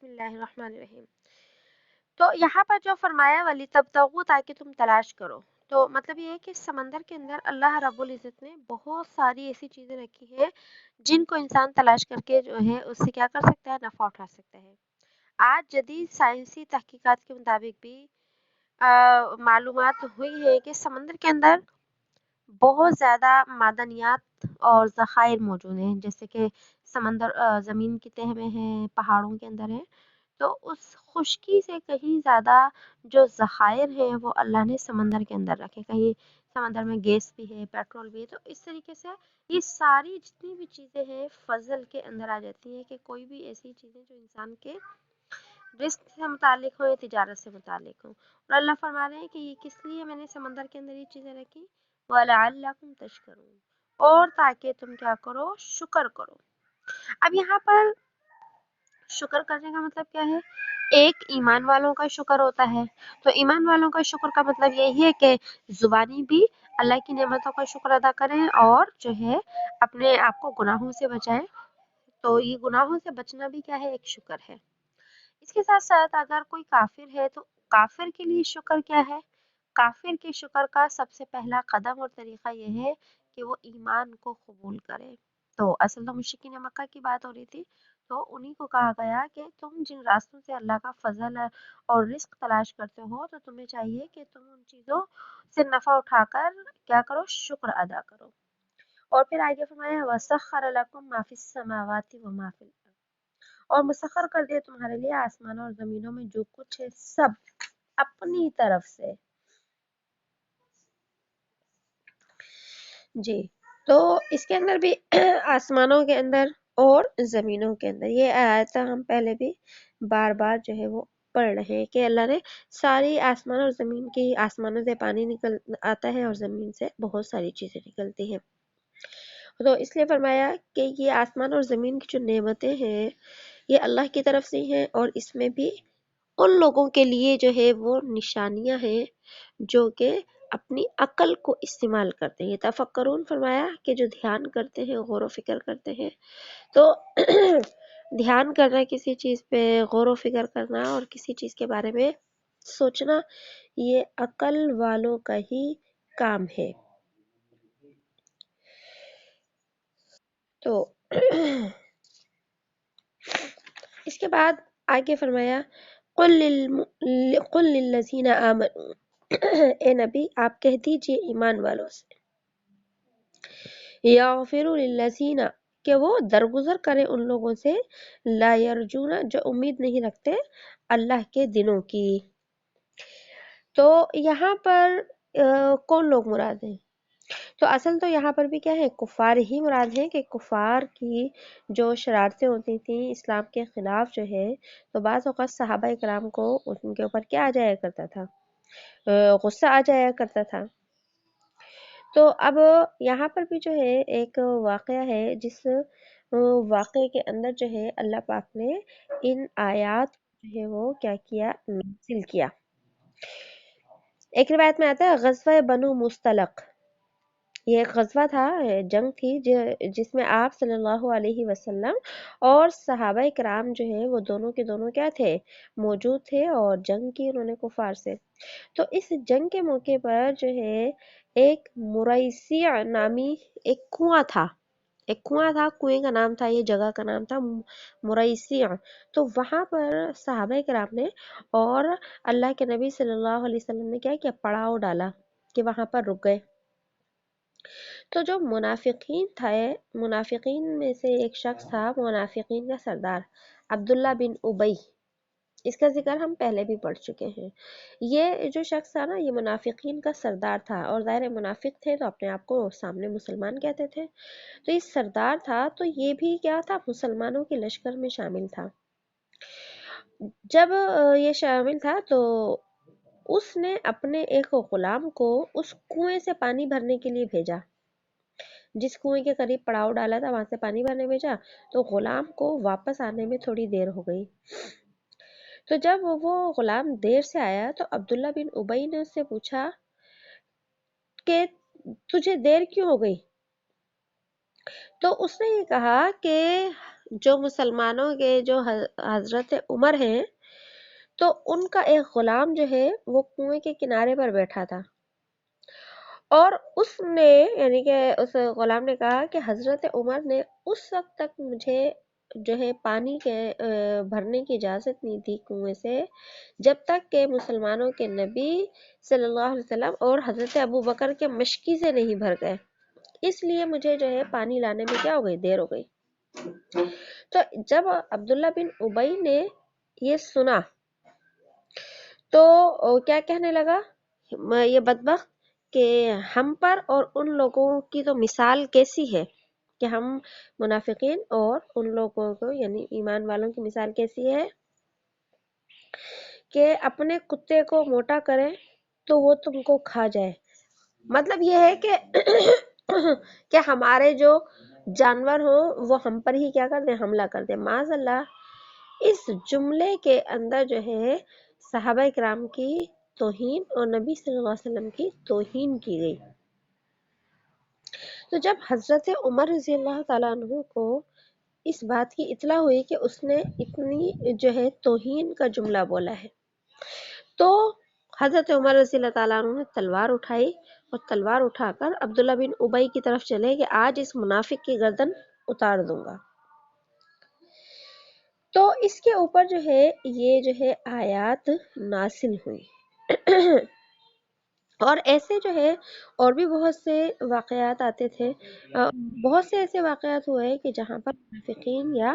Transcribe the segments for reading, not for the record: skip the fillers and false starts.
بسم اللہ الرحمن الرحیم۔ تو یہاں پر جو فرمایا ولی تبتغوا، تاکہ تم تلاش کرو، تو مطلب یہ ہے کہ سمندر کے اندر اللہ رب العزت نے بہت ساری ایسی چیزیں رکھی ہیں جن کو انسان تلاش کر کے جو ہے اس سے کیا کر سکتا ہے، نفع اٹھا سکتا ہے۔ آج جدید سائنسی تحقیقات کے مطابق بھی معلومات ہوئی ہے کہ سمندر کے اندر بہت زیادہ معدنیات اور ذخائر موجود ہیں، جیسے کہ سمندر زمین کی تہ میں ہے، پہاڑوں کے اندر ہے، تو اس خشکی سے کہیں زیادہ جو ذخائر ہیں وہ اللہ نے سمندر کے اندر رکھے۔ کہیں سمندر میں گیس بھی ہے، پیٹرول بھی ہے، تو اس طریقے سے یہ ساری جتنی بھی چیزیں ہیں فضل کے اندر آ جاتی ہیں کہ کوئی بھی ایسی چیزیں جو انسان کے رزق سے متعلق ہو یا تجارت سے متعلق ہو، اور اللہ فرما رہے ہیں کہ یہ کس لیے میں نے سمندر کے اندر یہ چیزیں رکھی، وَلَعَلَّكُمْ تَشْكُرُونَ، اور تاکہ تم کیا کرو، شکر کرو۔ اب یہاں پر شکر کرنے کا مطلب کیا ہے؟ ایک ایمان والوں کا شکر ہوتا ہے، تو ایمان والوں کا شکر کا مطلب یہی ہے کہ زبانی بھی اللہ کی نعمتوں کا شکر ادا کریں اور جو ہے اپنے آپ کو گناہوں سے بچائیں۔ تو یہ گناہوں سے بچنا بھی کیا ہے، ایک شکر ہے۔ اس کے ساتھ ساتھ اگر کوئی کافر ہے تو کافر کے لیے شکر کیا ہے؟ کافر کے شکر کا سب سے پہلا قدم اور طریقہ یہ ہے کہ وہ ایمان کو قبول کرے۔ تو اصل تو مشرکین مکہ کی بات ہو رہی تھی، تو انہی کو کہا گیا کہ تم جن راستوں سے اللہ کا فضل اور رزق تلاش کرتے ہو تو تمہیں چاہیے کہ تم ان چیزوں سے نفع اٹھا کر کیا کرو، شکر ادا کرو۔ اور پھر آگے فرمایا وَسَخَّرَ لَكُم مَّا فِي السَّمَاوَاتِ وَمَا فِي الْأَرْضِ، اور مسخر کر دیا تمہارے لیے آسمانوں اور زمینوں میں جو کچھ ہے سب اپنی طرف سے۔ جی، تو اس کے اندر بھی آسمانوں کے اندر اور زمینوں کے اندر یہ آیت ہم پہلے بھی بار بار جو ہے وہ پڑھ رہے ہیں کہ اللہ نے ساری آسمان اور زمین کی، آسمانوں سے پانی نکل آتا ہے اور زمین سے بہت ساری چیزیں نکلتی ہیں، تو اس لیے فرمایا کہ یہ آسمان اور زمین کی جو نعمتیں ہیں یہ اللہ کی طرف سے ہیں، اور اس میں بھی ان لوگوں کے لیے جو ہے وہ نشانیاں ہیں جو کہ اپنی عقل کو استعمال کرتے ہیں۔ تفکرون فرمایا کہ جو دھیان کرتے ہیں، غور و فکر کرتے ہیں، تو دھیان کرنا، کسی چیز پہ غور و فکر کرنا اور کسی چیز کے بارے میں سوچنا، یہ عقل والوں کا ہی کام ہے۔ تو اس کے بعد آگے فرمایا قل للذین آمنوا، اے نبی آپ کہہ دیجئے ایمان والوں سے، یغفروا للذین، کہ وہ درگزر کریں ان لوگوں سے، لا یرجون، جو امید نہیں رکھتے اللہ کے دنوں کی۔ تو یہاں پر کون لوگ مراد ہیں؟ تو اصل تو یہاں پر بھی کیا ہے، کفار ہی مراد ہے، کہ کفار کی جو شرارتیں ہوتی تھیں اسلام کے خلاف جو ہے، تو بعض اوقات صحابہ کرام کو ان کے اوپر کیا آ جایا کرتا تھا، غصہ آ جایا کرتا تھا۔ تو اب یہاں پر بھی جو ہے ایک واقعہ ہے، جس واقعے کے اندر جو ہے اللہ پاک نے ان آیات جو ہے وہ کیا کیا، نازل کیا۔ ایک روایت میں آتا ہے غزوہ بنو مستلق، یہ ایک غزوہ تھا، جنگ تھی جس میں آپ صلی اللہ علیہ وسلم اور صحابہ کرام جو ہے وہ دونوں کے دونوں کیا تھے، موجود تھے، اور جنگ کی انہوں نے کفار سے۔ تو اس جنگ کے موقع پر جو ہے ایک مریسیع نامی ایک کنواں تھا، کنویں کا نام تھا، یہ جگہ کا نام تھا مریسیع۔ تو وہاں پر صحابہ کرام نے اور اللہ کے نبی صلی اللہ علیہ وسلم نے کیا پڑاؤ ڈالا کہ وہاں پر رک گئے۔ تو جو منافقین تھے، منافقین میں سے ایک شخص تھا، منافقین کا سردار عبداللہ بن ابی، اس کا ذکر ہم پہلے بھی پڑھ چکے ہیں۔ یہ جو شخص تھا نا، یہ منافقین کا سردار تھا، اور ظاہر منافق تھے تو اپنے آپ کو سامنے مسلمان کہتے تھے، تو یہ سردار تھا، تو یہ بھی کیا تھا، مسلمانوں کے لشکر میں شامل تھا۔ جب یہ شامل تھا تو اس نے اپنے ایک غلام کو اس کنویں سے پانی بھرنے کے لیے بھیجا، جس کنویں کے قریب پڑاؤ ڈالا تھا وہاں سے پانی بھرنے بھیجا، تو غلام کو واپس آنے میں تھوڑی دیر ہو گئی۔ تو جب وہ غلام دیر سے آیا تو عبداللہ بن ابی نے اس سے پوچھا کہ تجھے دیر کیوں ہو گئی؟ تو اس نے یہ کہا کہ جو مسلمانوں کے جو حضرت عمر ہیں، تو ان کا ایک غلام جو ہے وہ کنویں کے کنارے پر بیٹھا تھا، اور اس نے یعنی کہ اس غلام نے کہا کہ حضرت عمر نے اس وقت تک مجھے جو ہے پانی کے بھرنے کی اجازت نہیں دی کنویں سے، جب تک کہ مسلمانوں کے نبی صلی اللہ علیہ وسلم اور حضرت ابو بکر کے مشکی سے نہیں بھر گئے، اس لیے مجھے جو ہے پانی لانے میں کیا ہو گئی، دیر ہو گئی۔ تو جب عبداللہ بن ابی نے یہ سنا تو کیا کہنے لگا یہ بدبخت کہ ہم پر اور ان لوگوں کی تو مثال کیسی ہے، کہ ہم منافقین اور ان لوگوں کو یعنی ایمان والوں کی مثال کیسی ہے کہ اپنے کتے کو موٹا کریں تو وہ تم کو کھا جائے۔ مطلب یہ ہے کہ ہمارے جو جانور ہوں وہ ہم پر ہی کیا کر دیں، حملہ کر دیں، معاذ اللہ۔ اس جملے کے اندر جو ہے صحابہ کرام کی توہین اور نبی صلی اللہ علیہ وسلم کی توہین کی گئی۔ تو جب حضرت عمر رضی اللہ تعالیٰ عنہ کو اس بات کی اطلاع ہوئی کہ اس نے اتنی جو ہے توہین کا جملہ بولا ہے، تو حضرت عمر رضی اللہ تعالیٰ عنہ نے تلوار اٹھائی اور تلوار اٹھا کر عبداللہ بن ابی کی طرف چلے کہ آج اس منافق کی گردن اتار دوں گا۔ تو اس کے اوپر جو ہے یہ جو ہے آیات نازل ہوئی اور ایسے جو ہے اور بھی بہت سے واقعات آتے تھے، بہت سے ایسے واقعات ہوئے کہ جہاں پر منافقین یا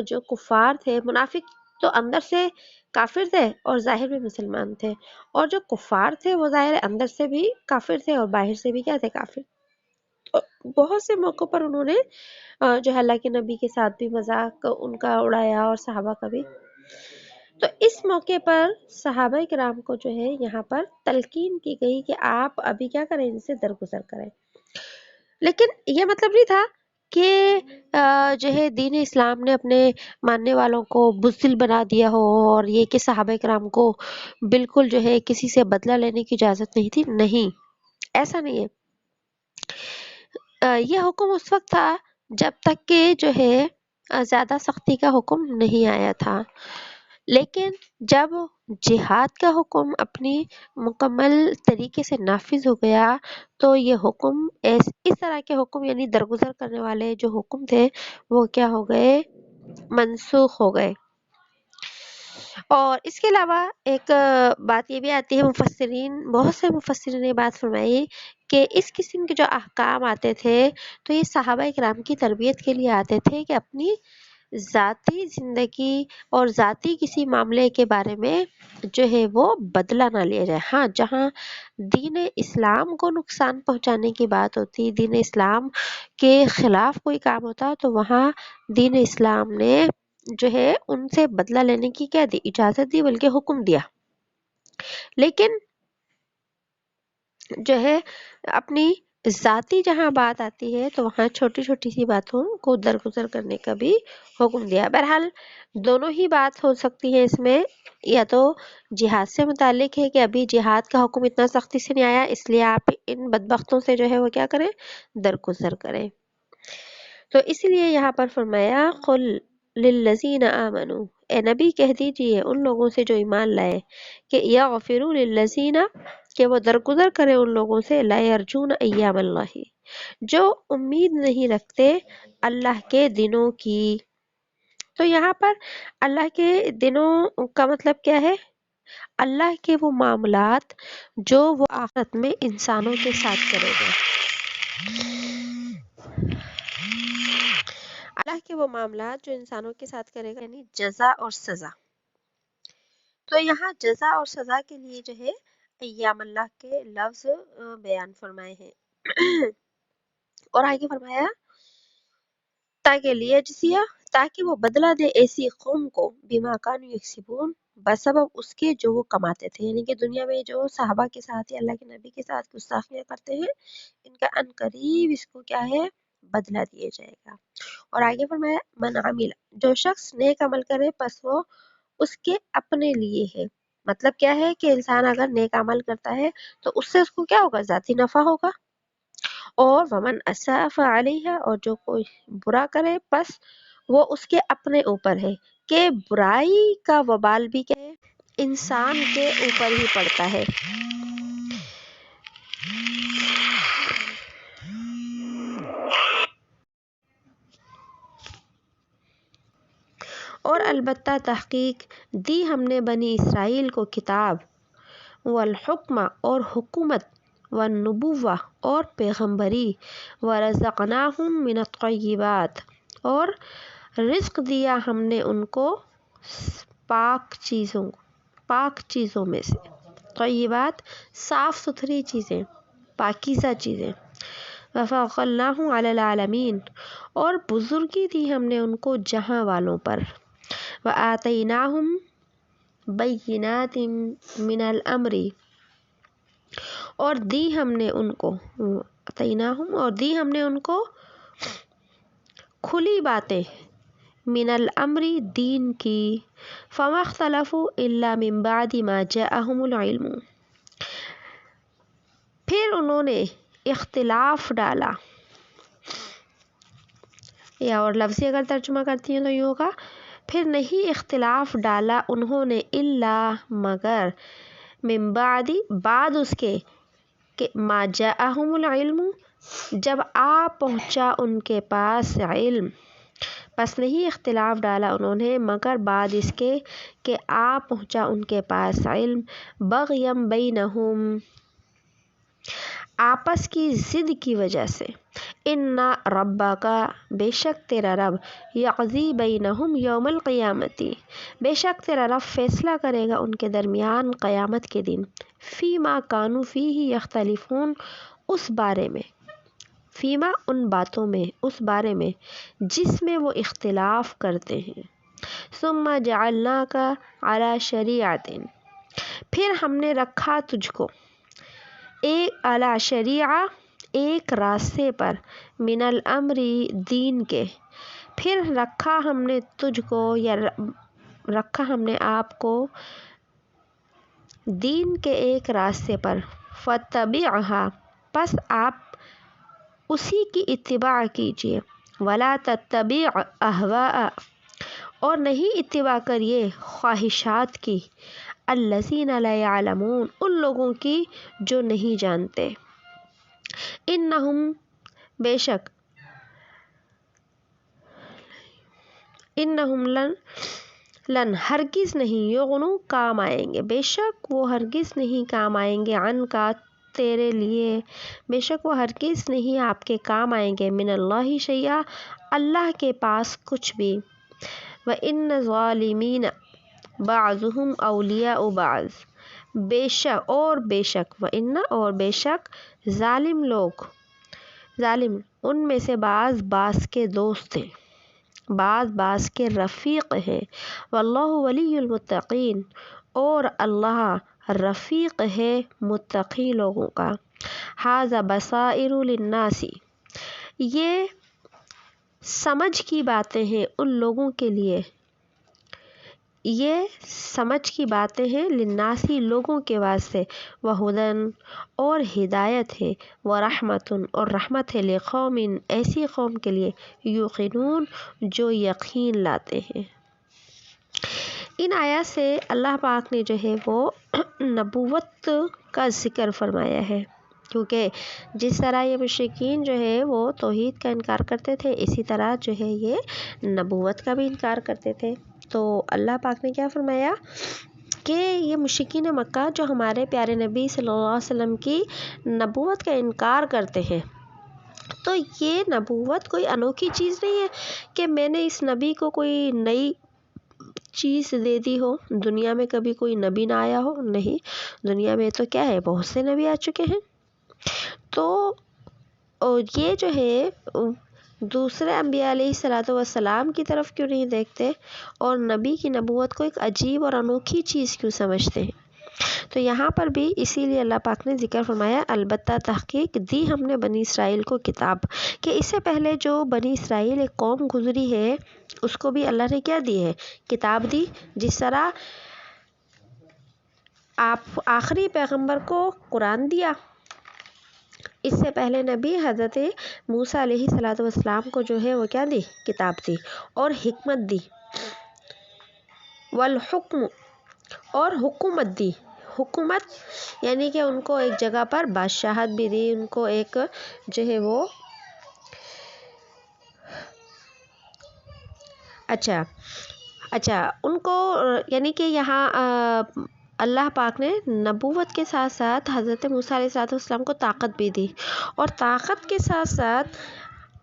جو کفار تھے، منافق تو اندر سے کافر تھے اور ظاہر میں مسلمان تھے، اور جو کفار تھے وہ ظاہر اندر سے بھی کافر تھے اور باہر سے بھی کیا تھے، کافر۔ بہت سے موقعوں پر انہوں نے جو ہے اللہ کے نبی کے ساتھ بھی مذاق ان کا اڑایا اور صحابہ کا بھی۔ تو اس موقع پر صحابہ کرام کو جو ہے یہاں پر تلقین کی گئی کہ آپ ابھی کیا کریں، ان سے درگزر کریں، لیکن یہ مطلب نہیں تھا کہ جو ہے دین اسلام نے اپنے ماننے والوں کو بزدل بنا دیا ہو، اور یہ کہ صحابہ کرام کو بالکل جو ہے کسی سے بدلہ لینے کی اجازت نہیں تھی، نہیں، ایسا نہیں ہے۔ یہ حکم اس وقت تھا جب تک کہ جو ہے زیادہ سختی کا حکم نہیں آیا تھا، لیکن جب جہاد کا حکم اپنی مکمل طریقے سے نافذ ہو گیا تو یہ حکم اس طرح کے حکم یعنی درگزر کرنے والے جو حکم تھے وہ کیا ہو گئے، منسوخ ہو گئے۔ اور اس کے علاوہ ایک بات یہ بھی آتی ہے، مفسرین بہت سے مفسرین نے یہ بات فرمائی کہ اس قسم کے جو احکام آتے تھے تو یہ صحابہ کرام کی تربیت کے لیے آتے تھے کہ اپنی ذاتی زندگی اور ذاتی کسی معاملے کے بارے میں جو ہے وہ بدلہ نہ لیا جائے۔ ہاں، جہاں دین اسلام کو نقصان پہنچانے کی بات ہوتی، دین اسلام کے خلاف کوئی کام ہوتا، تو وہاں دین اسلام نے جو ہے ان سے بدلہ لینے کی کیا دی، اجازت دی، بلکہ حکم دیا۔ لیکن جو ہے اپنی ذاتی جہاں بات آتی ہے تو وہاں چھوٹی چھوٹی سی باتوں کو درگزر کرنے کا بھی حکم دیا۔ بہرحال دونوں ہی بات ہو سکتی ہے اس میں، یا تو جہاد سے متعلق ہے کہ ابھی جہاد کا حکم اتنا سختی سے نہیں آیا، اس لیے آپ ان بدبختوں سے جو ہے وہ کیا کریں، درگزر کریں۔ تو اس لیے یہاں پر فرمایا قل للذین آمنوا، اے نبی کہہ دیجئے ان لوگوں سے جو ایمان لائے کہ یغفروا للذین، کہ وہ درگزر کرے ان لوگوں سے لا یرجون ایام اللہ، جو امید نہیں رکھتے اللہ کے دنوں کی۔ تو یہاں پر اللہ کے دنوں کا مطلب کیا ہے، اللہ کے وہ معاملات جو وہ آخرت میں انسانوں کے ساتھ کرے گا، اللہ کے وہ معاملات جو انسانوں کے ساتھ کرے گا، یعنی جزا اور سزا۔ تو یہاں جزا اور سزا کے لیے جو ہے ایام اللہ کے لفظ بیان فرمائے ہیں اور آگے فرمایا تاکہ لیجزیہ، تاکہ وہ بدلہ دے ایسی قوم کو بما کانوا یکسبون، بسبب اس کے جو وہ کماتے تھے، یعنی کہ دنیا میں جو صحابہ کے ساتھ یا اللہ کے نبی کے ساتھ گستاخیاں کرتے ہیں، ان کا ان قریب اس کو کیا ہے، بدلہ دیا جائے گا۔ اور آگے فرمایا من عمل، جو شخص نیک عمل کرے پس وہ اس کے اپنے لیے ہے۔ مطلب کیا ہے کہ انسان اگر نیک عمل کرتا ہے تو اس سے اس کو کیا ہوگا، ذاتی نفع ہوگا۔ اور ومن اساء فعلیہا، اور جو کوئی برا کرے پس وہ اس کے اپنے اوپر ہے کہ برائی کا وبال بھی کیا ہے انسان کے اوپر ہی پڑتا ہے۔ اور البتہ تحقیق دی ہم نے بنی اسرائیل کو کتاب والحکم اور حکومت والنبوہ اور پیغمبری ورزقناہم من الطیبات اور رزق دیا ہم نے ان کو پاک چیزوں میں سے، طیبات صاف ستھری چیزیں، پاکیزہ چیزیں، وفضلناہم علی العالمین اور بزرگی دی ہم نے ان کو جہاں والوں پر، وآتیناہم بینات من الامر اور دی ہم نے ان کو کھلی باتیں من الامر دین کی، فما اختلفوا الا من بعد ما جاءہم العلم پھر انہوں نے اختلاف ڈالا، یا اور لفظی اگر ترجمہ کرتی ہیں تو یہ ہوگا پھر نہیں اختلاف ڈالا انہوں نے الا مگر من بعد اس کے کہ ما جاءہم العلم جب آ پہنچا ان کے پاس علم، پس نہیں اختلاف ڈالا انہوں نے مگر بعد اس کے کہ آ پہنچا ان کے پاس علم، بغیم بینہم آپس کی ضد کی وجہ سے، ان ربک بے شک تیرا رب یقضی بینہم یوم القیامتی بے شک تیرا رب فیصلہ کرے گا ان کے درمیان قیامت کے دن، فیما کانوا فیہ یختلفون اس بارے میں، فیما ان باتوں میں، اس بارے میں جس میں وہ اختلاف کرتے ہیں، ثم جعلناک علی شریعۃ پھر ہم نے رکھا تجھ کو علی شریعہ ایک راستے پر، من الامر دین کے، پھر رکھا ہم نے تجھ کو یا رکھا ہم نے آپ کو دین کے ایک راستے پر، فاتبعھا پس آپ اسی کی اتباع کیجیے، ولا تتبع اہواء اور نہیں اتباع کریے خواہشات کی، الذین لا یعلمون ان لوگوں کی جو نہیں جانتے، انہم بے شک انہم لن ہرگز نہیں یغنو کام آئیں گے، بے شک وہ ہرگز نہیں کام آئیں گے، عنکا تیرے لیے بے شک وہ ہرگز نہیں آپ کے کام آئیں گے، من اللہ شیئا اللہ کے پاس کچھ بھی، وَإِنَّ الظَّالِمِينَ بَعْضُهُمْ أَوْلِيَاءُ بَعْضٍ بے شک وَإِنَّ اور بے شک ظالم ان میں سے بعض کے دوست ہیں، بعض کے رفیق ہیں، واللہ ولی المتقین اور اللہ رفیق ہے متقی لوگوں کا، ھذا بصائر للناس یہ سمجھ کی باتیں ہیں ان لوگوں کے لیے، یہ سمجھ کی باتیں ہیں للناسی لوگوں کے واسطے، وہدن اور ہدایت ہے، ورحمت اور رحمت ہے، لقوم ایسی قوم کے لیے، یوقنون جو یقین لاتے ہیں۔ ان آیات سے اللہ پاک نے جو ہے وہ نبوت کا ذکر فرمایا ہے، کیونکہ جس طرح یہ مشرکین جو ہے وہ توحید کا انکار کرتے تھے، اسی طرح جو ہے یہ نبوت کا بھی انکار کرتے تھے، تو اللہ پاک نے کیا فرمایا کہ یہ مشرکین مکہ جو ہمارے پیارے نبی صلی اللہ علیہ وسلم کی نبوت کا انکار کرتے ہیں، تو یہ نبوت کوئی انوکھی چیز نہیں ہے کہ میں نے اس نبی کو کوئی نئی چیز دے دی ہو، دنیا میں کبھی کوئی نبی نہ آیا ہو، نہیں، دنیا میں تو کیا ہے بہت سے نبی آ چکے ہیں، تو یہ جو ہے دوسرے انبیاء علیہ الصلوۃ والسلام کی طرف کیوں نہیں دیکھتے اور نبی کی نبوت کو ایک عجیب اور انوکھی چیز کیوں سمجھتے ہیں؟ تو یہاں پر بھی اسی لیے اللہ پاک نے ذکر فرمایا، البتہ تحقیق دی ہم نے بنی اسرائیل کو کتاب، کہ اس سے پہلے جو بنی اسرائیل ایک قوم گزری ہے اس کو بھی اللہ نے کیا دی ہے؟ کتاب دی، جس طرح آپ آخری پیغمبر کو قرآن دیا، اس سے پہلے نبی حضرت موسیٰ علیہ الصلوۃ والسلام کو جو ہے وہ کیا دی؟ کتاب دی اور حکمت دی، والحکم اور حکومت دی۔ حکومت یعنی کہ ان کو ایک جگہ پر بادشاہت بھی دی، ان کو ایک جو ہے وہ اچھا ان کو یعنی کہ یہاں اللہ پاک نے نبوت کے ساتھ ساتھ حضرت موسیٰ علیہ السلام کو طاقت بھی دی، اور طاقت کے ساتھ ساتھ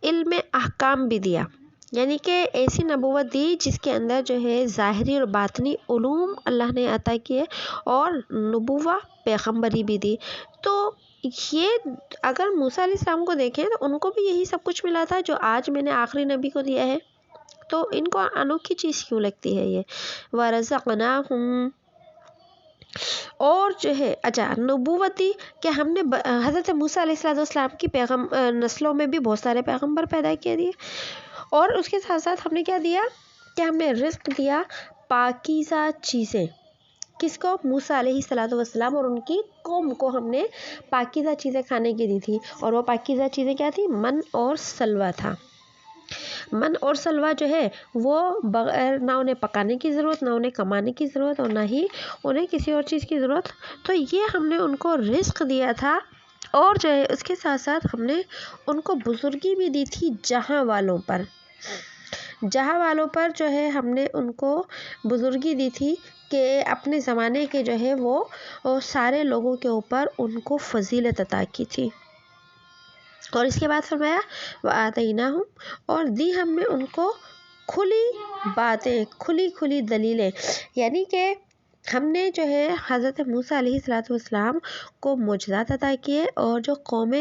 علم احکام بھی دیا، یعنی کہ ایسی نبوت دی جس کے اندر جو ہے ظاہری اور باطنی علوم اللہ نے عطا کیے، اور نبوہ پیغمبری بھی دی۔ تو یہ اگر موسیٰ علیہ السلام کو دیکھیں تو ان کو بھی یہی سب کچھ ملا تھا جو آج میں نے آخری نبی کو دیا ہے، تو ان کو انوکھی چیز کیوں لگتی ہے یہ؟ وَرَزَقْنَاهُمْ، اور جو ہے نبوت دی کہ ہم نے حضرت موسیٰ علیہ السلام کی نسلوں میں بھی بہت سارے پیغمبر پیدا کیے دیے، اور اس کے ساتھ ساتھ ہم نے کیا دیا کہ ہم نے رزق دیا پاکیزہ چیزیں۔ کس کو؟ موسیٰ علیہ السلام اور ان کی قوم کو ہم نے پاکیزہ چیزیں کھانے کی دی تھی، اور وہ پاکیزہ چیزیں کیا تھی؟ من اور سلوہ تھا۔ من اور سلوہ جو ہے وہ بغیر نہ انہیں پکانے کی ضرورت، نہ انہیں کمانے کی ضرورت، اور نہ ہی انہیں کسی اور چیز کی ضرورت، تو یہ ہم نے ان کو رزق دیا تھا، اور جو ہے اس کے ساتھ ساتھ ہم نے ان کو بزرگی بھی دی تھی جہاں والوں پر۔ جہاں والوں پر جو ہے ہم نے ان کو بزرگی دی تھی کہ اپنے زمانے کے جو ہے وہ سارے لوگوں کے اوپر ان کو فضیلت عطا کی تھی، اور اس کے بعد فرمایا وَآتَيْنَاهُمْ، اور دی ہم نے ان کو کھلی باتیں، کھلی دلیلیں، یعنی کہ ہم نے جو ہے حضرت موسیٰ علیہ السلام کو معجزات عطا کیے، اور جو قوم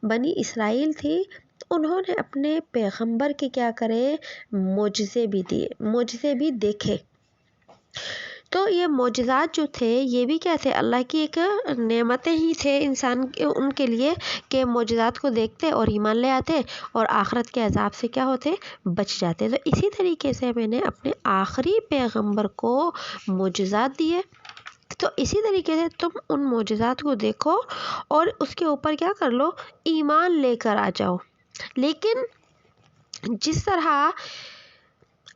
بنی اسرائیل تھی انہوں نے اپنے پیغمبر کے کیا کرے؟ معجزے بھی دیے، معجزے بھی دیکھے۔ تو یہ معجزات جو تھے یہ بھی کیا تھے؟ اللہ کی ایک نعمتیں ہی تھے انسان ان کے لیے، کہ معجزات کو دیکھتے اور ایمان لے آتے، اور آخرت کے عذاب سے کیا ہوتے؟ بچ جاتے۔ تو اسی طریقے سے میں نے اپنے آخری پیغمبر کو معجزات دیے، تو اسی طریقے سے تم ان معجزات کو دیکھو اور اس کے اوپر کیا کر لو؟ ایمان لے کر آ جاؤ۔ لیکن جس طرح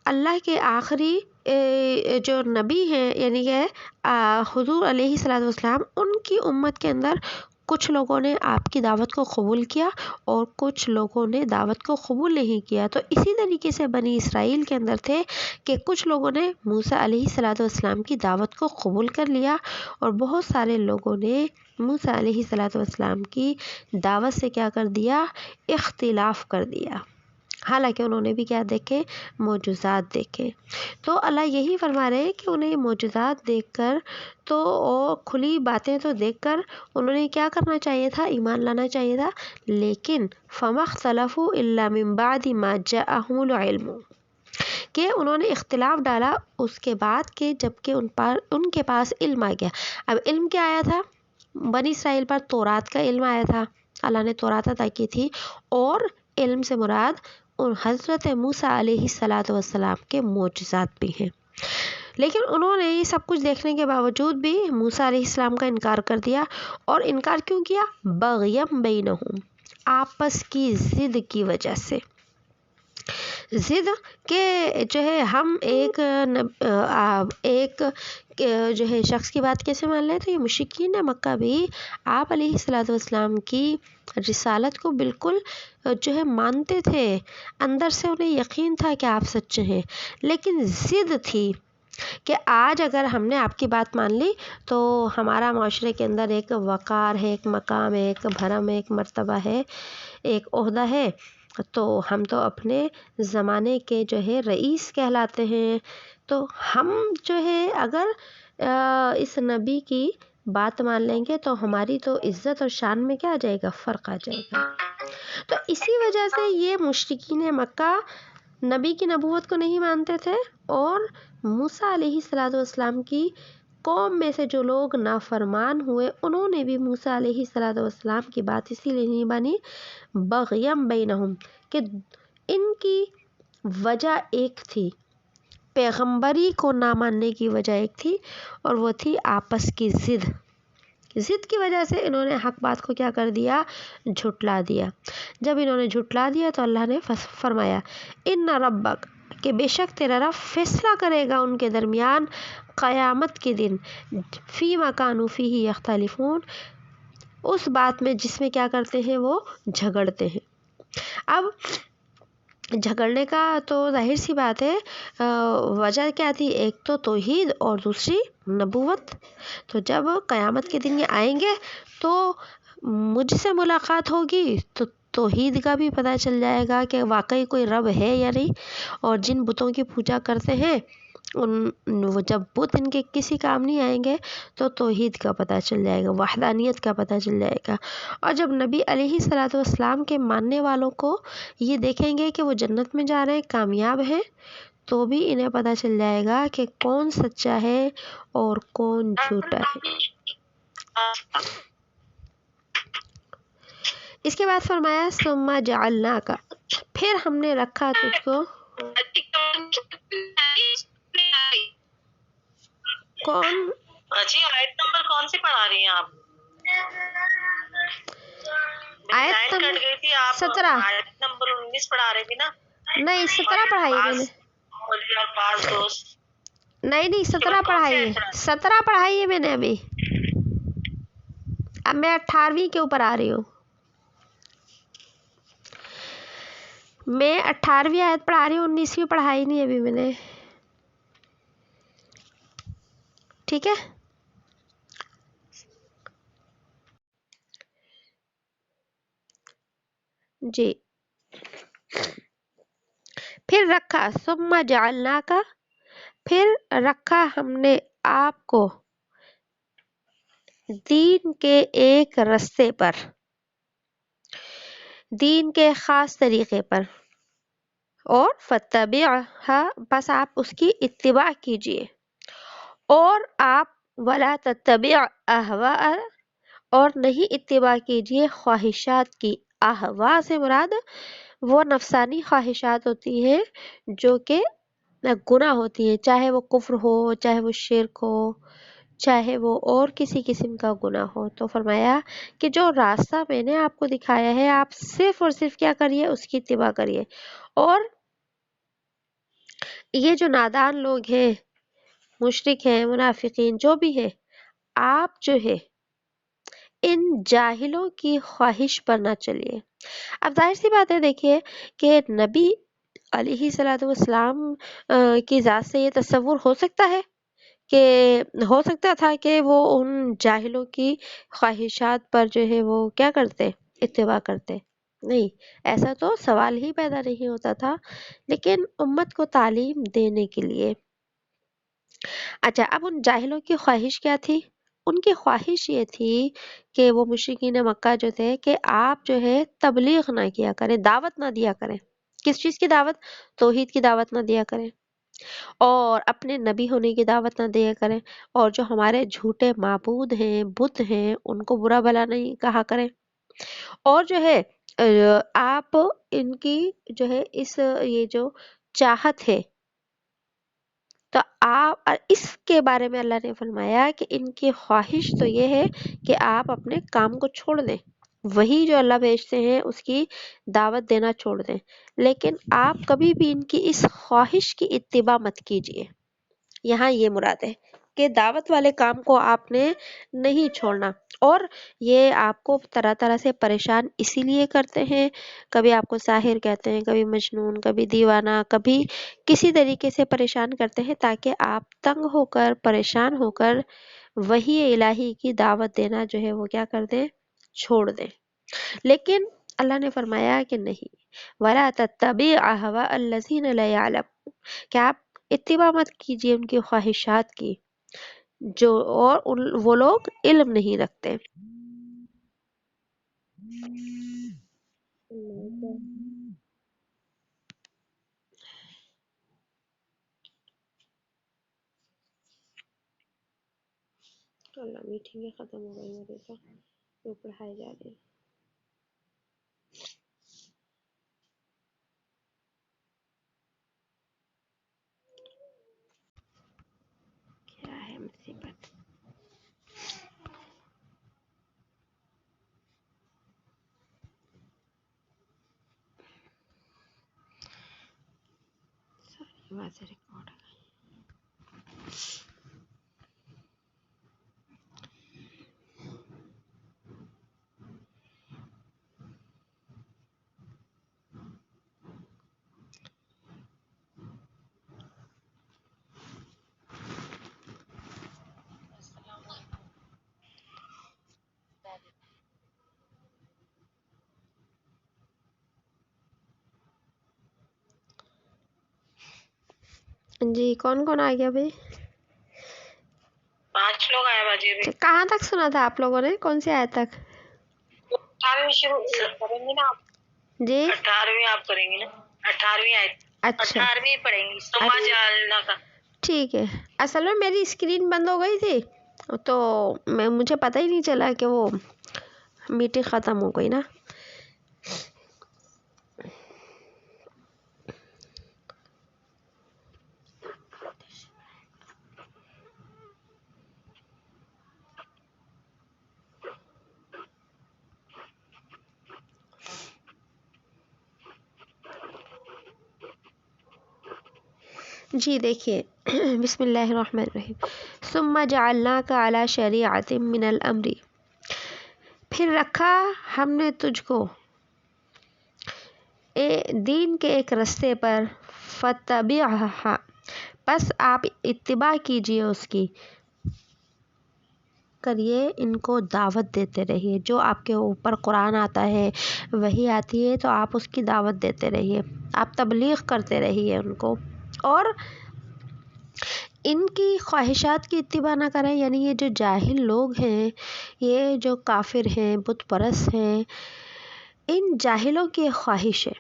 اللہ کے آخری جو نبی ہیں یعنی کہ حضور علیہ السلام، ان کی امت کے اندر کچھ لوگوں نے آپ کی دعوت کو قبول کیا اور کچھ لوگوں نے دعوت کو قبول نہیں کیا، تو اسی طریقے سے بنی اسرائیل کے اندر تھے کہ کچھ لوگوں نے موسیٰ علیہ السلام کی دعوت کو قبول کر لیا، اور بہت سارے لوگوں نے موسیٰ علیہ السلام کی دعوت سے کیا کر دیا؟ اختلاف کر دیا، حالانکہ انہوں نے بھی کیا دیکھے؟ معجزات دیکھے۔ تو اللہ یہی فرما رہے ہیں کہ انہیں معجزات دیکھ کر تو کھلی باتیں تو دیکھ کر انہوں نے کیا کرنا چاہیے تھا؟ ایمان لانا چاہیے تھا، لیکن فَمَا اخْتَلَفُوا إِلَّا مِن بَعْدِ مَا جَاءَهُمُ الْعِلْمُ، کہ انہوں نے اختلاف ڈالا اس کے بعد کہ جب کہ ان کے پاس علم آ گیا۔ اب علم کیا آیا تھا؟ بنی اسرائیل پر تورات کا علم آیا تھا، اللہ نے تورات عطا کی تھی، اور علم سے مراد حضرت موسیٰ علیہ السلام کے معجزات بھی ہیں، لیکن انہوں نے یہ سب کچھ دیکھنے کے باوجود بھی موسیٰ علیہ السلام کا انکار کر دیا۔ اور انکار کیوں کیا؟ بغیم بینہم، آپس کی ضد کی وجہ سے۔ ضد کہ جو ہے ہم ایک جو ہے شخص کی بات کیسے مان لیں؟ تو یہ مشرکین مکہ بھی آپ علیہ السلام کی رسالت کو بالکل جو ہے مانتے تھے، اندر سے انہیں یقین تھا کہ آپ سچے ہیں، لیکن ضد تھی کہ آج اگر ہم نے آپ کی بات مان لی تو ہمارا معاشرے کے اندر ایک وقار ہے، ایک مقام ہے، ایک بھرم ہے، ایک مرتبہ ہے، ایک عہدہ ہے، تو ہم تو اپنے زمانے کے جو ہے رئیس کہلاتے ہیں، تو ہم جو ہے اگر اس نبی کی بات مان لیں گے تو ہماری تو عزت اور شان میں کیا آ جائے گا؟ فرق آ جائے گا۔ تو اسی وجہ سے یہ مشرکین مکہ نبی کی نبوت کو نہیں مانتے تھے، اور موسیٰ علیہ السلام کی قوم میں سے جو لوگ نافرمان ہوئے انہوں نے بھی موسیٰ علیہ السلام کی بات اسی لیے نہیں مانی، بغیم بینہم، کہ ان کی وجہ ایک تھی، پیغمبری کو نہ ماننے کی وجہ ایک تھی، اور وہ تھی آپس کی ضد، ضد کی وجہ سے انہوں نے حق بات کو کیا کر دیا؟ جھٹلا دیا۔ جب انہوں نے جھٹلا دیا تو اللہ نے فرمایا ان ربک، کہ بے شک تیرا رب فیصلہ کرے گا ان کے درمیان قیامت کے دن، فیما کانوا فیہ یختلفون، اس بات میں جس میں کیا کرتے ہیں وہ جھگڑتے ہیں۔ اب جھگڑنے کا تو ظاہر سی بات ہے وجہ کیا تھی؟ ایک تو توحید اور دوسری نبوت۔ تو جب قیامت کے دن یہ آئیں گے تو مجھ سے ملاقات ہوگی تو توحید کا بھی پتہ چل جائے گا کہ واقعی کوئی رب ہے یا نہیں، اور جن بتوں کی پوجا کرتے ہیں وہ جب بت ان کے کسی کام نہیں آئیں گے تو توحید کا پتہ چل جائے گا، وحدانیت کا پتہ چل جائے گا۔ اور جب نبی علیہ الصلوۃ والسلام کے ماننے والوں کو یہ دیکھیں گے کہ وہ جنت میں جا رہے ہیں، کامیاب ہیں، تو بھی انہیں پتہ چل جائے گا کہ کون سچا ہے اور کون جھوٹا ہے۔ اس کے بعد فرمایا ثم جعلناک، پھر ہم نے رکھا تجھ کو کون جی آیت نمبر کون سی پڑھا رہی ہیں آپ؟ آیت کٹ گئی تھی، آپ 17 آیت نمبر 19 پڑھا رہی تھی نا؟ نہیں 17 پڑھائی میں نے، نہیں 17 پڑھائی ہے، 17 پڑھائی ہے میں نے ابھی، اب میں 18ویں کے اوپر آ رہی ہوں، میں 18ویں آیت پڑھا رہی ہوں، 19ویں پڑھائی نہیں ابھی میں نے، ٹھیک ہے۔ جی پھر رکھا ثم جعلناک، پھر رکھا ہم نے آپ کو دین کے ایک رستے پر، دین کے خاص طریقے پر، اور فتبعھا، بس آپ اس کی اتباع کیجئے، اور آپ ولا تتبع اہواء، اور نہیں اتباع کیجئے خواہشات کی۔ اہواء سے مراد وہ نفسانی خواہشات ہوتی ہیں جو کہ گناہ ہوتی ہیں، چاہے وہ کفر ہو، چاہے وہ شرک ہو، چاہے وہ اور کسی قسم کا گناہ ہو۔ تو فرمایا کہ جو راستہ میں نے آپ کو دکھایا ہے آپ صرف اور صرف کیا کریے؟ اس کی اتباع کریے۔ اور یہ جو نادان لوگ ہیں، مشرک ہیں، منافقین جو بھی ہے، آپ جو ہے ان جاہلوں کی خواہش پر نہ چلیے۔ اب ظاہر سی بات ہے، دیکھیے کہ نبی علیہ الصلوۃ والسلام کی ذات سے یہ تصور ہو سکتا ہے کہ ہو سکتا تھا کہ وہ ان جاہلوں کی خواہشات پر جو ہے وہ کیا کرتے؟ اتباع کرتے؟ نہیں، ایسا تو سوال ہی پیدا نہیں ہوتا تھا، لیکن امت کو تعلیم دینے کے لیے۔ اچھا، اب ان جاہلوں کی خواہش کیا تھی؟ ان کی خواہش یہ تھی کہ وہ مشرکین مکہ جو تھے کہ آپ جو ہے تبلیغ نہ کیا کریں، دعوت نہ دیا کریں۔ کس چیز کی دعوت؟ توحید کی دعوت نہ دیا کریں، اور اپنے نبی ہونے کی دعوت نہ دیا کریں، اور جو ہمارے جھوٹے معبود ہیں، بت ہیں، ان کو برا بھلا نہیں کہا کریں، اور جو ہے آپ ان کی جو ہے یہ جو چاہت ہے، تو آپ اس کے بارے میں اللہ نے فرمایا کہ ان کی خواہش تو یہ ہے کہ آپ اپنے کام کو چھوڑ دیں، وہی جو اللہ بھیجتے ہیں اس کی دعوت دینا چھوڑ دیں، لیکن آپ کبھی بھی ان کی اس خواہش کی اتباع مت کیجیے۔ یہاں یہ مراد ہے کہ دعوت والے کام کو آپ نے نہیں چھوڑنا، اور یہ آپ کو طرح طرح سے پریشان اسی لیے کرتے ہیں، کبھی آپ کو ساحر کہتے ہیں، کبھی مجنون، کبھی دیوانہ، کبھی کسی طریقے سے پریشان کرتے ہیں تاکہ آپ تنگ ہو کر، پریشان ہو کر وحی الہی کی دعوت دینا جو ہے وہ کیا کر دیں؟ چھوڑ دیں۔ لیکن اللہ نے فرمایا کہ نہیں، وَلَا تَتَّبِعْ أَهْوَاءَ الَّذِينَ لَا يَعْلَمُونَ، کہ آپ اتباع مت کیجیے ان کی خواہشات کی جو، اور وہ لوگ علم نہیں رکھتے۔ اللہ میٹنگیں ختم ہو گئی میرے تو، وہ پڑھائی جا رہی ہے۔ کیا ہے مصیبت؟ ویسے ریکارڈ جی کون کون آ گیا بھائی؟ 5 لوگ آئے باجی ابھی. کہاں تک سنا تھا آپ لوگوں نے؟ کون سی آیت تک؟ 18ویں شروع کریں گے نا آپ؟ جی 18ویں آپ کریں گے نا؟ 18ویں آیت. اچھا 18ویں پڑھیں گی. ثم جعلنا کا. ٹھیک ہے. اصل میں میری اسکرین بند ہو گئی تھی تو مجھے پتہ ہی نہیں چلا کہ وہ میٹنگ ختم ہو گئی نا. جی دیکھیے بسم اللہ الرحمن الرحیم. ثم جعلناک علی شریعۃ من الامر، پھر رکھا ہم نے تجھ کو دین کے ایک رستے پر، فتبعھا، پس آپ اتباع کیجئے اس کی، کریے، ان کو دعوت دیتے رہیے. جو آپ کے اوپر قرآن آتا ہے، وحی آتی ہے، تو آپ اس کی دعوت دیتے رہیے، آپ تبلیغ کرتے رہیے ان کو، اور ان کی خواہشات کی اتباع نہ کریں. یعنی یہ جو جاہل لوگ ہیں، یہ جو کافر ہیں، بت پرست ہیں، ان جاہلوں کی ایک خواہش ہے،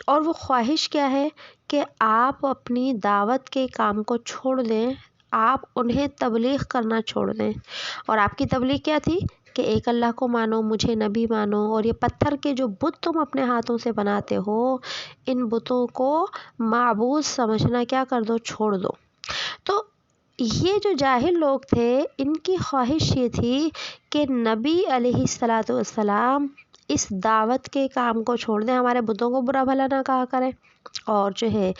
اور وہ خواہش کیا ہے کہ آپ اپنی دعوت کے کام کو چھوڑ دیں، آپ انہیں تبلیغ کرنا چھوڑ دیں. اور آپ کی تبلیغ کیا تھی کہ ایک اللہ کو مانو، مجھے نبی مانو، اور یہ پتھر کے جو بت تم اپنے ہاتھوں سے بناتے ہو، ان بتوں کو معبود سمجھنا کیا کر دو، چھوڑ دو. تو یہ جو جاہل لوگ تھے، ان کی خواہش یہ تھی کہ نبی علیہ الصلاۃ والسلام اس دعوت کے کام کو چھوڑ دیں، ہمارے بتوں کو برا بھلا نہ کہا کریں، اور جو ہے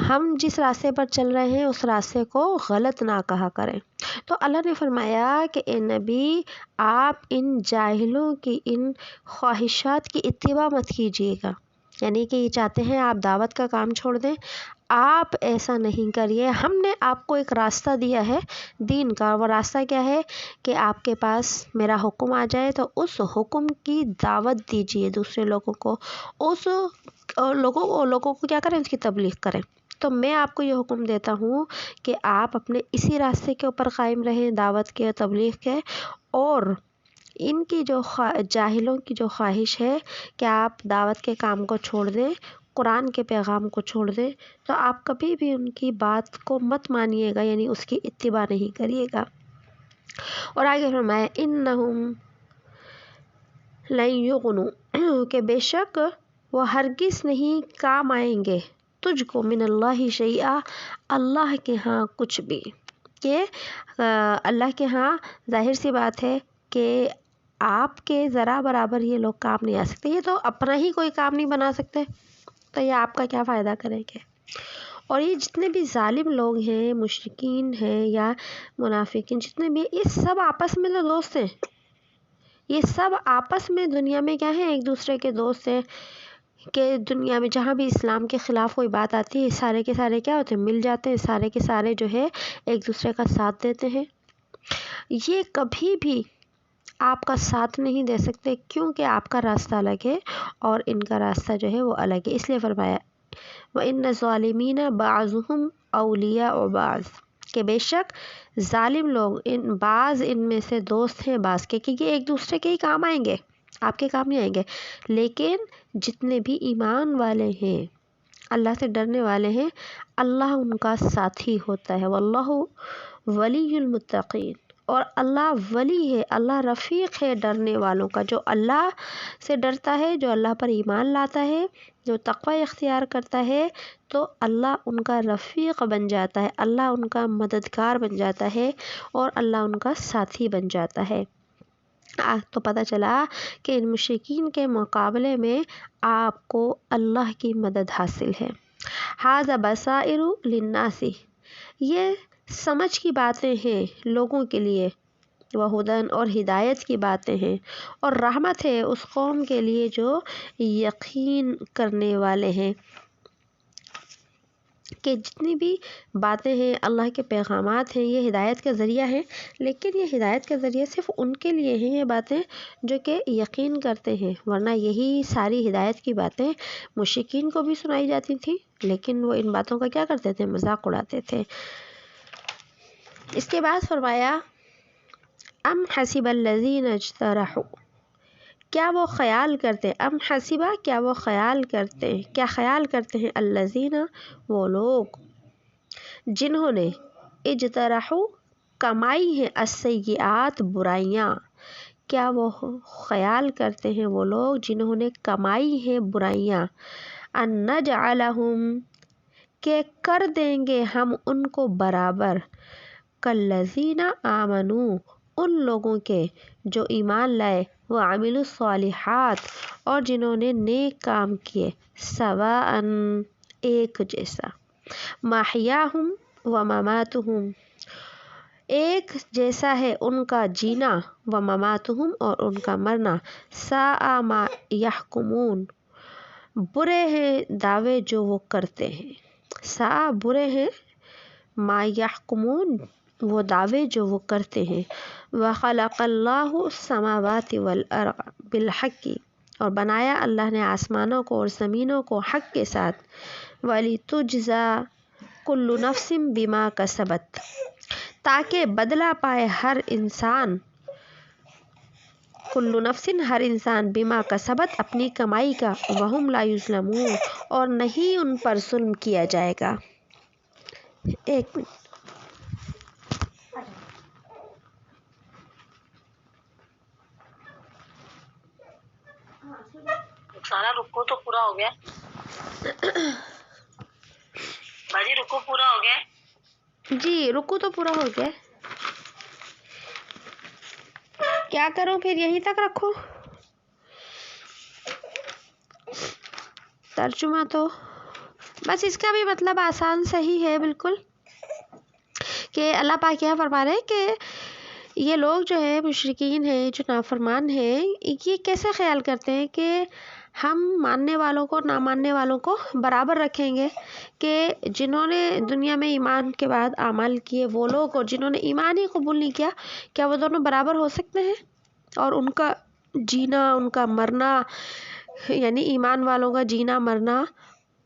ہم جس راستے پر چل رہے ہیں اس راستے کو غلط نہ کہا کریں. تو اللہ نے فرمایا کہ اے نبی، آپ ان جاہلوں کی ان خواہشات کی اتباع مت کیجیے گا. یعنی کہ یہ چاہتے ہیں آپ دعوت کا کام چھوڑ دیں، آپ ایسا نہیں کریے. ہم نے آپ کو ایک راستہ دیا ہے دین کا، وہ راستہ کیا ہے کہ آپ کے پاس میرا حکم آ جائے تو اس حکم کی دعوت دیجیے دوسرے لوگوں کو، اس لوگوں کو کیا کریں، اس کی تبلیغ کریں. تو میں آپ کو یہ حکم دیتا ہوں کہ آپ اپنے اسی راستے کے اوپر قائم رہیں، دعوت کے، تبلیغ کے. اور ان کی جو جاہلوں کی جو خواہش ہے کہ آپ دعوت کے کام کو چھوڑ دیں، قرآن کے پیغام کو چھوڑ دیں، تو آپ کبھی بھی ان کی بات کو مت مانیے گا، یعنی اس کی اتباع نہیں کریے گا. اور آگے فرمایا انہم لن یغنوا، کہ بے شک وہ ہرگز نہیں کام آئیں گے تجھ کو، من اللہ شیئا، اللہ کے ہاں کچھ بھی. کہ اللہ کے ہاں ظاہر سی بات ہے کہ آپ کے ذرا برابر یہ لوگ کام نہیں آ سکتے، یہ تو اپنا ہی کوئی کام نہیں بنا سکتے، تو یہ آپ کا کیا فائدہ کریں گے. اور یہ جتنے بھی ظالم لوگ ہیں، مشرکین ہیں یا منافقین، جتنے بھی، یہ سب آپس میں تو دوست ہیں، یہ سب آپس میں دنیا میں کیا ہیں، ایک دوسرے کے دوست ہیں. کہ دنیا میں جہاں بھی اسلام کے خلاف کوئی بات آتی ہے، سارے کے سارے کیا ہوتے ہیں، مل جاتے ہیں، سارے کے سارے جو ہے ایک دوسرے کا ساتھ دیتے ہیں. یہ کبھی بھی آپ کا ساتھ نہیں دے سکتے، کیونکہ آپ کا راستہ الگ ہے اور ان کا راستہ جو ہے وہ الگ ہے. اس لیے فرمایا وَإِنَّ الظَّالِمِينَ بَعْضُهُمْ أَوْلِيَاءُ بَعْضٍ، کہ بے شک ظالم لوگ بعض ان میں سے دوست ہیں بعض کے، کہ یہ ایک دوسرے کے ہی کام آئیں گے، آپ کے کام نہیں آئیں گے. لیکن جتنے بھی ایمان والے ہیں، اللہ سے ڈرنے والے ہیں، اللہ ان کا ساتھی ہوتا ہے. واللہ ولی المتقین، اور اللہ ولی ہے، اللہ رفیق ہے ڈرنے والوں کا. جو اللہ سے ڈرتا ہے، جو اللہ پر ایمان لاتا ہے، جو تقوی اختیار کرتا ہے، تو اللہ ان کا رفیق بن جاتا ہے، اللہ ان کا مددگار بن جاتا ہے، اور اللہ ان کا ساتھی بن جاتا ہے. تو پتہ چلا کہ ان مشرکین کے مقابلے میں آپ کو اللہ کی مدد حاصل ہے. ھذا بصائر للناس، یہ سمجھ کی باتیں ہیں لوگوں کے لیے، وہدن اور ہدایت کی باتیں ہیں، اور رحمت ہے اس قوم کے لیے جو یقین کرنے والے ہیں۔ کہ جتنی بھی باتیں ہیں اللہ کے پیغامات ہیں یہ ہدایت کا ذریعہ ہیں، لیکن یہ ہدایت کا ذریعہ صرف ان کے لیے ہیں یہ باتیں جو کہ یقین کرتے ہیں، ورنہ یہی ساری ہدایت کی باتیں مشرکین کو بھی سنائی جاتی تھیں، لیکن وہ ان باتوں کا کیا کرتے تھے؟ مذاق اڑاتے تھے۔ اس کے بعد فرمایا ام حسب الذین اجترحوا، کیا وہ خیال کرتے، ام حسبہ کیا وہ خیال کرتے، کیا خیال کرتے ہیں الذین وہ لوگ جنہوں نے اجترحوا کمائی ہیں السیئات برائیاں، کیا وہ خیال کرتے ہیں وہ لوگ جنہوں نے کمائی ہیں برائیاں، ان نجعلہم کہ کر دیں گے ہم ان کو برابر، کالذین آمنوا ان لوگوں کے جو ایمان لائے، وعملوا الصالحات اور جنہوں نے نیک کام کیے، سواء ایک جیسا، محیاہم ومماتہم ایک جیسا ہے ان کا جینا، ومماتہم اور ان کا مرنا، ساء ما یحکمون برے ہیں دعوے جو وہ کرتے ہیں، ساء برے ہیں ما یحکمون وہ دعوے جو وہ کرتے ہیں، وخلق اللہ السماوات والارض بالحق اور بنایا اللہ نے آسمانوں کو اور زمینوں کو حق کے ساتھ، وَلِتُجْزَى كُلُّ نَفْسٍ بِمَا كَسَبَتْ تاکہ بدلہ پائے ہر انسان، کلُّ نفس ہر انسان، بما کسبت اپنی کمائی کا، وہم لا یظلمون اور نہیں ان پر ظلم کیا جائے گا۔ ایک منٹ سارا رکو تو پورا ہو گیا باجی، رکو پورا ہو گیا؟ جی رکو تو پورا ہو گیا، کیا کروں پھر یہیں تک رکھو؟ ترجمہ تو بس اس کا بھی مطلب آسان صحیح ہے بالکل، کہ اللہ پاک کیا فرما رہے ہیں کہ یہ لوگ جو ہے مشرکین ہیں جو نافرمان ہیں، یہ کیسے خیال کرتے ہیں کہ ہم ماننے والوں کو نہ ماننے والوں کو برابر رکھیں گے، کہ جنہوں نے دنیا میں ایمان کے بعد اعمال کیے وہ لوگ اور جنہوں نے ایمان ہی قبول نہیں کیا، کیا وہ دونوں برابر ہو سکتے ہیں؟ اور ان کا جینا ان کا مرنا، یعنی ایمان والوں کا جینا مرنا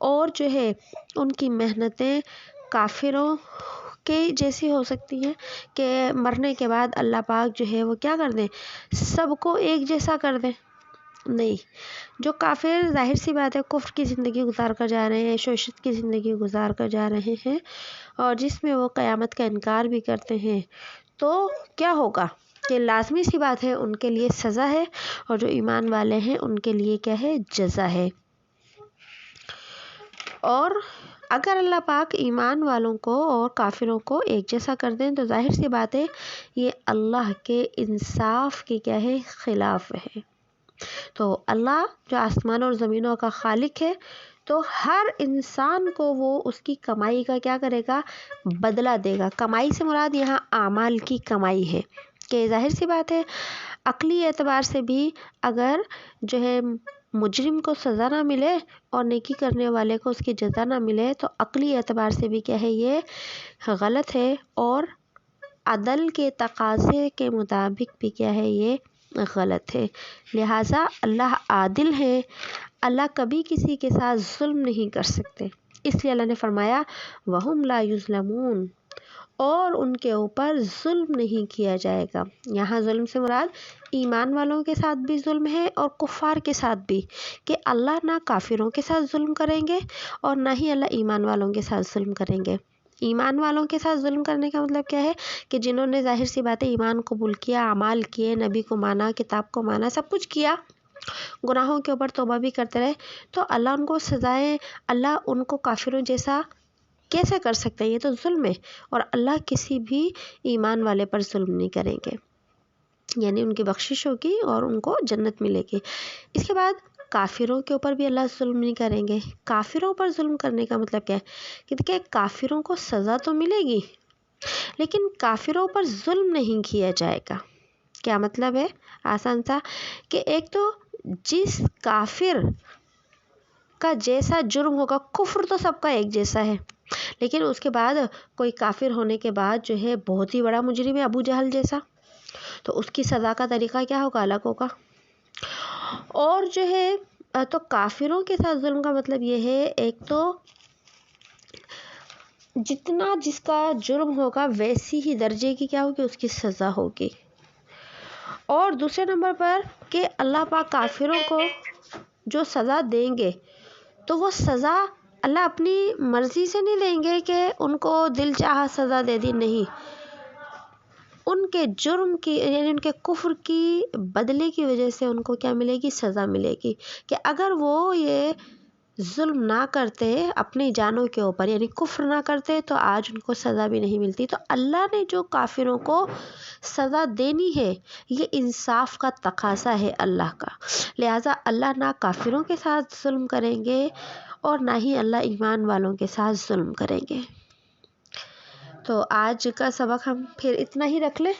اور جو ہے ان کی محنتیں کافروں کے جیسی ہو سکتی ہیں کہ مرنے کے بعد اللہ پاک جو ہے وہ کیا کر دیں، سب کو ایک جیسا کر دیں؟ نہیں، جو کافر ظاہر سی بات ہے کفر کی زندگی گزار کر جا رہے ہیں، شوشت کی زندگی گزار کر جا رہے ہیں، اور جس میں وہ قیامت کا انکار بھی کرتے ہیں، تو کیا ہوگا کہ لازمی سی بات ہے ان کے لیے سزا ہے، اور جو ایمان والے ہیں ان کے لیے کیا ہے؟ جزا ہے۔ اور اگر اللہ پاک ایمان والوں کو اور کافروں کو ایک جیسا کر دیں تو ظاہر سی بات ہے یہ اللہ کے انصاف کے کیا ہے؟ خلاف ہے۔ تو اللہ جو آسمان اور زمینوں کا خالق ہے، تو ہر انسان کو وہ اس کی کمائی کا کیا کرے گا؟ بدلہ دے گا۔ کمائی سے مراد یہاں اعمال کی کمائی ہے، کہ ظاہر سی بات ہے عقلی اعتبار سے بھی اگر جو ہے مجرم کو سزا نہ ملے اور نیکی کرنے والے کو اس کی جزا نہ ملے تو عقلی اعتبار سے بھی کیا ہے؟ یہ غلط ہے، اور عدل کے تقاضے کے مطابق بھی کیا ہے؟ یہ غلط ہے۔ لہٰذا اللہ عادل ہے، اللہ کبھی کسی کے ساتھ ظلم نہیں کر سکتے، اس لیے اللہ نے فرمایا وَهُمْ لَا يُظْلَمُونَ اور ان کے اوپر ظلم نہیں کیا جائے گا۔ یہاں ظلم سے مراد ایمان والوں کے ساتھ بھی ظلم ہے اور کفار کے ساتھ بھی، کہ اللہ نہ کافروں کے ساتھ ظلم کریں گے اور نہ ہی اللہ ایمان والوں کے ساتھ ظلم کریں گے۔ ایمان والوں کے ساتھ ظلم کرنے کا مطلب کیا ہے؟ کہ جنہوں نے ظاہر سی بات ہے ایمان قبول کیا، اعمال کیے، نبی کو مانا، کتاب کو مانا، سب کچھ کیا، گناہوں کے اوپر توبہ بھی کرتے رہے، تو اللہ ان کو سزائیں، اللہ ان کو کافروں جیسا کیسے کر سکتے ہیں؟ یہ تو ظلم ہے، اور اللہ کسی بھی ایمان والے پر ظلم نہیں کریں گے، یعنی ان کی بخشش ہوگی اور ان کو جنت ملے گی۔ اس کے بعد کافروں کے اوپر بھی اللہ ظلم نہیں کریں گے. کافروں پر ظلم کرنے کا مطلب کیا ہے کہ دیکھیں کافروں کو سزا تو ملے گی لیکن کافروں پر ظلم نہیں کیا جائے گا. کیا مطلب ہے؟ آسان سا کہ ایک تو جس کافر کا جیسا جرم ہوگا، کفر تو سب کا ایک جیسا ہے، لیکن اس کے بعد کوئی کافر ہونے کے بعد جو ہے بہت ہی بڑا مجرم ہے ابو جہل جیسا، تو اس کی سزا کا طریقہ کیا ہوگا؟ الگ ہوگا. اور جو ہے تو کافروں کے ساتھ ظلم کا مطلب یہ ہے ایک تو جتنا جس کا جرم ہوگا ویسی ہی درجے کی کیا ہوگی؟ اس کی سزا ہوگی. اور دوسرے نمبر پر کہ اللہ پاک کافروں کو جو سزا دیں گے تو وہ سزا اللہ اپنی مرضی سے نہیں دیں گے کہ ان کو دل چاہا سزا دے دی، نہیں، ان کے جرم کی یعنی ان کے کفر کی بدلے کی وجہ سے ان کو کیا ملے گی؟ سزا ملے گی. کہ اگر وہ یہ ظلم نہ کرتے اپنی جانوں کے اوپر یعنی کفر نہ کرتے تو آج ان کو سزا بھی نہیں ملتی. تو اللہ نے جو کافروں کو سزا دینی ہے یہ انصاف کا تقاضا ہے اللہ کا، لہٰذا اللہ نہ کافروں کے ساتھ ظلم کریں گے اور نہ ہی اللہ ایمان والوں کے ساتھ ظلم کریں گے. تو آج کا سبق ہم پھر اتنا ہی رکھ لیں،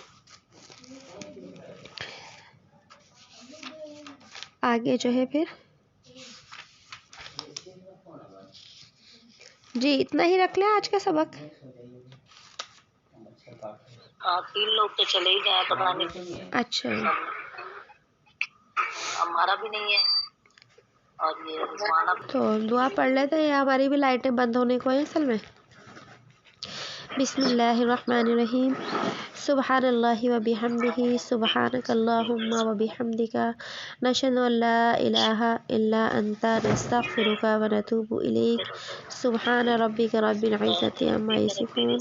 آگے جو ہے پھر جی اتنا ہی رکھ لیں آج کا سبق. ہاں 3 لوگ تو چلے ہی گئے، پتہ نہیں اچھا ہمارا بھی نہیں ہے اور یہ رضوانہ بھی. تو دعا پڑھ لیتے ہیں، ہماری بھی لائٹیں بند ہونے کو ہیں اصل میں. بسم اللہ الرحمن الرحیم. سبحان اللہ و بحمدہ، سبحانک اللہم و بحمدک، نشہد ان لا الہ الا انت، نستغفرک و نتوب الیک. سبحان ربک رب العزۃ عما یصفون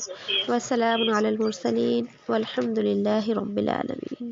وسلام علی المرسلین والحمد للہ رب العالمین.